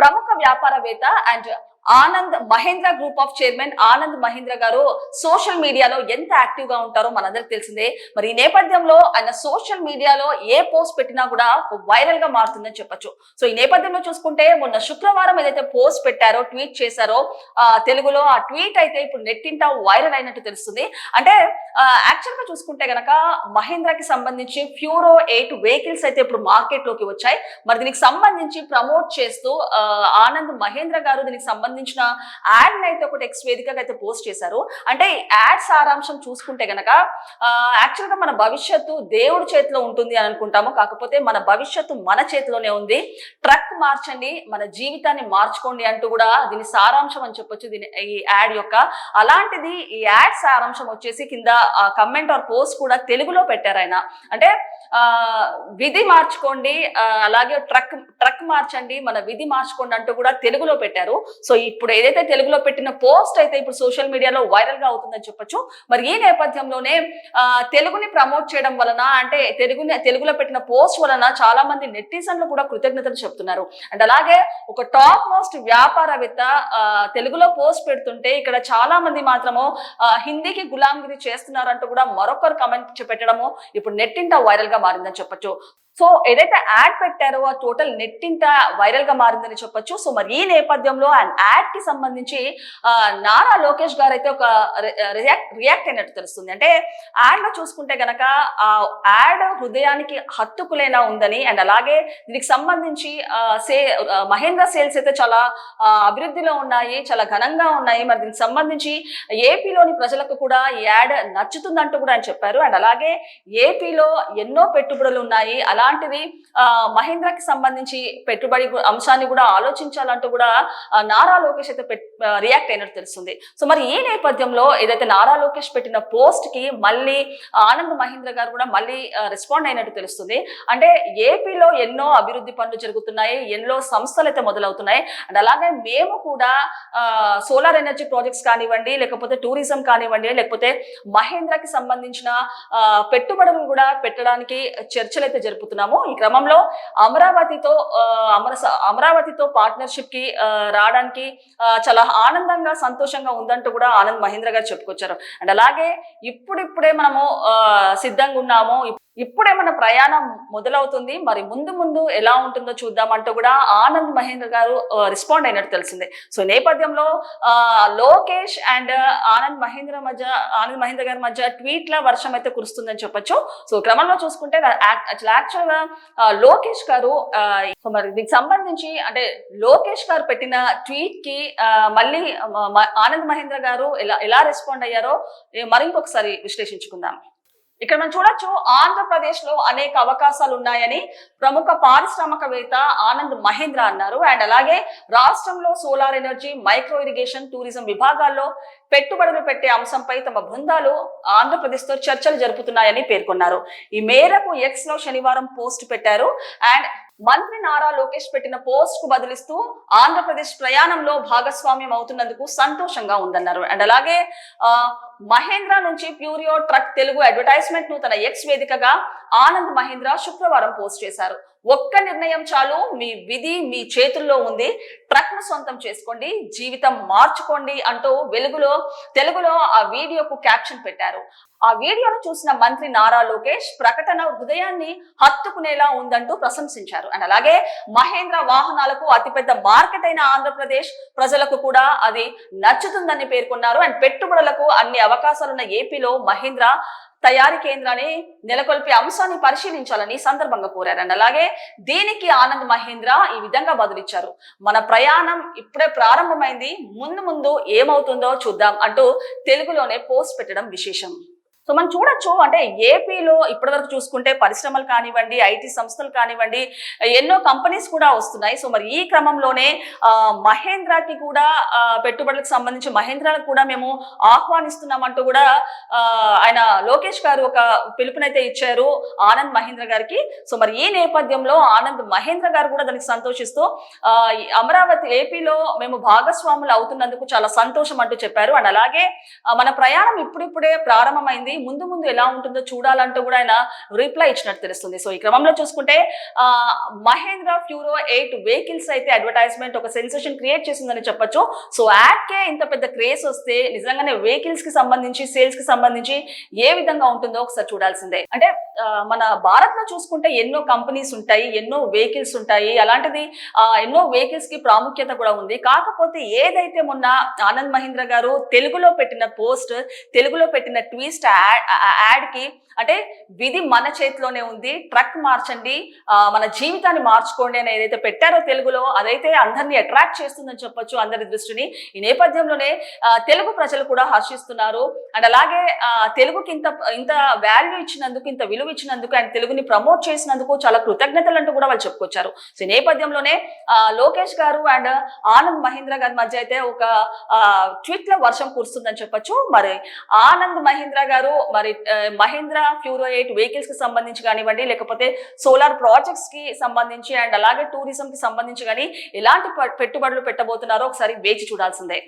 ప్రముఖ వ్యాపారవేత్త and Anand Mahindra group of chairman Anand Mahindra గారు సోషల్ మీడియాలో ఎంత యాక్టివ్ గా ఉంటారో మనందరికి తెలిసిందే. మరి ఈ నేపథ్యంలో ఆయన సోషల్ మీడియాలో ఏ పోస్ట్ పెట్టినా కూడా వైరల్ గా మారుతుందని చెప్పొచ్చు. సో ఈ నేపథ్యంలో చూసుకుంటే మొన్న శుక్రవారం ఏదైతే పోస్ట్ పెట్టారో, ట్వీట్ చేశారో తెలుగులో, ఆ ట్వీట్ అయితే ఇప్పుడు నెట్టింట వైరల్ అయినట్టు తెలుస్తుంది. అంటే యాక్చువల్ గా చూసుకుంటే గనక మహీంద్రాకి సంబంధించి ఫ్యూరో 8 వెహికల్స్ అయితే ఇప్పుడు మార్కెట్ లోకి వచ్చాయి. మరి దీనికి సంబంధించి ప్రమోట్ చేస్తూ ఆనంద్ మహీంద్రా గారు దీనికి సంబంధించిన యాడ్ అయితే ఒకటి ఎక్స్ వేదికగా అయితే పోస్ట్ చేశారు. అంటే యాడ్ సారాంశం చూసుకుంటే గనక యాక్చువల్ గా మన భవిష్యత్తు దేవుడి చేతిలో ఉంటుంది అని అనుకుంటాము, కాకపోతే మన భవిష్యత్తు మన చేతిలోనే ఉంది. ట్రక్ మార్చండి, మన జీవితాన్ని మార్చుకోండి అంటూ కూడా దీని సారాంశం అని చెప్పొచ్చు దీని ఈ యాడ్ యొక్క. అలాంటిది ఈ యాడ్ సారాంశం వచ్చేసి కింద కమెంట్ ఆర్ పోస్ట్ కూడా తెలుగులో పెట్టారు ఆయన. అంటే విధి మార్చుకోండి, అలాగే ట్రక్ మార్చండి, మన విధి మార్చుకోండి అంటూ కూడా తెలుగులో పెట్టారు. సో ఇప్పుడు ఏదైతే తెలుగులో పెట్టిన పోస్ట్ అయితే ఇప్పుడు సోషల్ మీడియాలో వైరల్ గా అవుతుందని చెప్పొచ్చు. మరి ఈ నేపథ్యంలోనే తెలుగుని ప్రమోట్ చేయడం వలన, అంటే తెలుగులో పెట్టిన పోస్ట్ వలన చాలా మంది నెటిజన్లు కూడా కృతజ్ఞతలు చెప్తున్నారు. అండ్ అలాగే ఒక టాప్ మోస్ట్ వ్యాపారవేత్త తెలుగులో పోస్ట్ పెడుతుంటే ఇక్కడ చాలా మంది మాత్రము హిందీకి గులాంగిరి చేస్తున్నారు అంటూ కూడా మరొకరు కమెంట్ పెట్టడము ఇప్పుడు నెట్టింట వైరల్ గా మారిందని చెప్పొచ్చు. సో ఏదైతే యాడ్ పెట్టారో ఆ టోటల్ నెట్టింట వైరల్ గా మారిందని చెప్పొచ్చు. సో మరి ఈ నేపథ్యంలో యాడ్ కి సంబంధించి నారా లోకేష్ గారు అయితే ఒక రియాక్ట్ అయినట్టు తెలుస్తుంది. అంటే యాడ్ లో చూసుకుంటే గనక ఆ యాడ్ హృదయానికి హత్తుకులేలా ఉందని, అండ్ అలాగే దీనికి సంబంధించి మహేంద్ర సేల్స్ అయితే చాలా అభివృద్ధిలో ఉన్నాయి, చాలా ఘనంగా ఉన్నాయి. మరి దీనికి సంబంధించి ఏపీలోని ప్రజలకు కూడా ఈ యాడ్ నచ్చుతుందంటూ కూడా ఆయన చెప్పారు. అండ్ అలాగే ఏపీలో ఎన్నో పెట్టుబడులు ఉన్నాయి, అలాంటిది మహీంద్రాకి సంబంధించి పెట్టుబడి అంశాన్ని కూడా ఆలోచించాలంటూ కూడా నారా లోకేష్ అయితే రియాక్ట్ అయినట్టు తెలుస్తుంది. సో మరి ఈ నేపథ్యంలో ఏదైతే నారా లోకేష్ పెట్టిన పోస్ట్ కి మళ్ళీ ఆనంద్ మహీంద్రా గారు కూడా మళ్ళీ రెస్పాండ్ అయినట్టు తెలుస్తుంది. అంటే ఏపీలో ఎన్నో అభివృద్ధి పనులు జరుగుతున్నాయి, ఎన్నో సంస్థలు అయితే మొదలవుతున్నాయి. అండ్ అలాగే మేము కూడా సోలార్ ఎనర్జీ ప్రాజెక్ట్స్ కానివ్వండి, లేకపోతే టూరిజం కానివ్వండి, లేకపోతే మహీంద్రాకి సంబంధించిన పెట్టుబడులు కూడా పెట్టడానికి చర్చలు అయితే జరుపుతున్నాము. ఈ క్రమంలో అమరావతితో పార్ట్నర్షిప్ కి రావడానికి చాలా ఆనందంగా సంతోషంగా ఉందంటూ కూడా ఆనంద్ మహీంద్రా గారు చెప్పుకొచ్చారు. అండ్ అలాగే ఇప్పుడిప్పుడే మనము సిద్ధంగా ఉన్నాము, ఇప్పుడే మన ప్రయాణం మొదలవుతుంది, మరి ముందు ముందు ఎలా ఉంటుందో చూద్దామంటూ కూడా ఆనంద్ మహీంద్ర గారు రెస్పాండ్ అయినట్టు తెలిసిందే. సో నేపథ్యంలో లోకేష్ అండ్ ఆనంద్ మహీంద్ర గారి మధ్య ట్వీట్ల వర్షం అయితే కురుస్తుందని చెప్పొచ్చు. సో క్రమంలో చూసుకుంటే యాక్చువల్ గా లోకేష్ గారు మరి దీనికి సంబంధించి అంటే లోకేష్ గారు పెట్టిన ట్వీట్ కి మళ్ళీ ఆనంద్ మహీంద్ర గారు ఎలా రెస్పాండ్ అయ్యారో మరి ఇంకొకసారి విశ్లేషించుకుందాం. ఇక్కడ మనం చూడొచ్చు, ఆంధ్రప్రదేశ్ లో అనేక అవకాశాలు ఉన్నాయని ప్రముఖ పారిశ్రామికవేత్త ఆనంద్ మహీంద్రా అన్నారు. అండ్ అలాగే రాష్ట్రంలో solar energy, micro irrigation, tourism విభాగాల్లో పెట్టుబడులు పెట్టే అంశంపై తమ బృందాలు ఆంధ్రప్రదేశ్ తో చర్చలు జరుపుతున్నాయని పేర్కొన్నారు. ఈ మేరకు ఎక్స్ లో శనివారం పోస్ట్ పెట్టారు. అండ్ మంత్రి నారా లోకేష్ పెట్టిన పోస్ట్ కు బదిలిస్తూ ఆంధ్రప్రదేశ్ ప్రయాణంలో భాగస్వామ్యం అవుతున్నందుకు సంతోషంగా ఉందన్నారు. అండ్ అలాగే మహేంద్ర నుంచి ప్యూరియో ట్రక్ తెలుగు అడ్వర్టైజ్మెంట్ ను తన ఎక్స్ వేదికగా ఆనంద్ మహీంద్రా శుక్రవారం పోస్ట్ చేశారు. ఒక్క నిర్ణయం చాలు, మీ విధి మీ చేతుల్లో ఉంది, ట్రక్ ను సొంతం చేసుకోండి, జీవితం మార్చుకోండి అంటూ తెలుగులో ఆ వీడియోకు క్యాప్షన్ పెట్టారు. ఆ వీడియోను చూసిన మంత్రి నారా లోకేష్ ప్రకటన హృదయాన్ని హత్తుకునేలా ఉందంటూ ప్రశంసించారు. అండ్ అలాగే మహేంద్ర వాహనాలకు అతిపెద్ద మార్కెట్ అయిన ఆంధ్రప్రదేశ్ ప్రజలకు కూడా అది నచ్చుతుందని పేర్కొన్నారు. అండ్ పెట్టుబడులకు అన్ని అవకాశాలున్న ఏపీలో మహేంద్ర తయారీ కేంద్రాన్ని నెలకొల్పే అంశాన్ని పరిశీలించాలని సందర్భంగా కోరారు. అండ్ అలాగే దీనికి ఆనంద్ మహీంద్రా ఈ విధంగా బదులిచ్చారు. మన ప్రయాణం ఇప్పుడే ప్రారంభమైంది, ముందు ఏమవుతుందో చూద్దాం అంటూ తెలుగులోనే పోస్ట్ పెట్టడం విశేషం. సో మనం చూడొచ్చు, అంటే ఏపీలో ఇప్పటి వరకు చూసుకుంటే పరిశ్రమలు కానివ్వండి, ఐటీ సంస్థలు కానివ్వండి, ఎన్నో కంపెనీస్ కూడా వస్తున్నాయి. సో మరి ఈ క్రమంలోనే మహేంద్రాకి కూడా పెట్టుబడులకు సంబంధించి మహేంద్రాలకు కూడా మేము ఆహ్వానిస్తున్నామంటూ కూడా ఆయన లోకేష్ గారు ఒక పిలుపునైతే ఇచ్చారు ఆనంద్ మహీంద్ర గారికి. సో మరి ఈ నేపథ్యంలో ఆనంద్ మహీంద్ర గారు కూడా దానికి సంతోషిస్తూ అమరావతి ఏపీలో మేము భాగస్వాములు అవుతున్నందుకు చాలా సంతోషం అంటూ చెప్పారు. అండ్ అలాగే మన ప్రయాణం ఇప్పుడిప్పుడే ప్రారంభమైంది, ముందు ముందు ఎలా ఉంటుందో చూడాలంటూ కూడా ఆయన రిప్లై ఇచ్చినట్టు తెలుస్తుంది. సో ఈ క్రమంలో చూసుకుంటే మహేంద్ర ఫ్యూరో 8 వెహికల్స్ అయితే అడ్వర్టైజ్మెంట్ ఒక సెన్సేషన్ క్రియేట్ చేసిందని చెప్పొచ్చు. సో యాడ్ కే ఇంత పెద్ద క్రేజ్ వస్తే నిజంగానే వెహికల్స్ కి సంబంధించి సేల్స్ కి సంబంధించి ఏ విధంగా ఉంటుందో ఒకసారి చూడాల్సిందే. అంటే మన భారత్ లో చూసుకుంటే ఎన్నో కంపెనీస్ ఉంటాయి, ఎన్నో వెహికల్స్ ఉంటాయి, అలాంటిది ఎన్నో వెహికల్స్ కి ప్రాముఖ్యత కూడా ఉంది. కాకపోతే ఏదైతే మొన్న ఆనంద్ మహీంద్ర గారు తెలుగులో పెట్టిన పోస్ట్, తెలుగులో పెట్టిన ట్విస్ట్ యాడ్ కి అంటే విధి మన చేతిలోనే ఉంది, ట్రక్ మార్చండి, మన జీవితాన్ని మార్చుకోండి అని ఏదైతే పెట్టారో తెలుగులో, అదైతే అందరినీ అట్రాక్ట్ చేస్తుందని చెప్పొచ్చు, అందరి దృష్టిని. ఈ నేపథ్యంలోనే తెలుగు ప్రజలు కూడా హర్షిస్తున్నారు. అండ్ అలాగే తెలుగుకి ఇంత వాల్యూ ఇచ్చినందుకు, ఇంత విలువ ఇచ్చినందుకు అండ్ తెలుగుని ప్రమోట్ చేసినందుకు చాలా కృతజ్ఞతలు అంటూ కూడా వాళ్ళు చెప్పుకొచ్చారు. సో ఈ నేపథ్యంలోనే లోకేష్ గారు అండ్ ఆనంద్ మహీంద్ర గారి మధ్య అయితే ఒక ట్వీట్ లో వర్షం కురుస్తుందని చెప్పొచ్చు. మరి ఆనంద్ మహీంద్ర గారు మరి మహీంద్ర ఫ్యూరో 8 వెహికల్స్ కి సంబంధించి కానివ్వండి, లేకపోతే సోలార్ ప్రాజెక్ట్స్ కి సంబంధించి అండ్ అలాగే టూరిజం కి సంబంధించి కానీ ఎలాంటి పెట్టుబడులు పెట్టబోతున్నారో ఒకసారి వేచి చూడాల్సిందే.